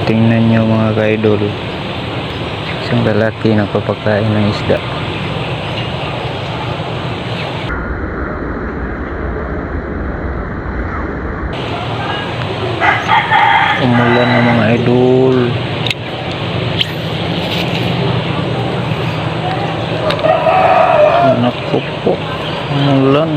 Tingnan nyo mga ka-idol, isang lalaki nagpapakain ng isda. Umulan na mga idol. Naku po, umulan.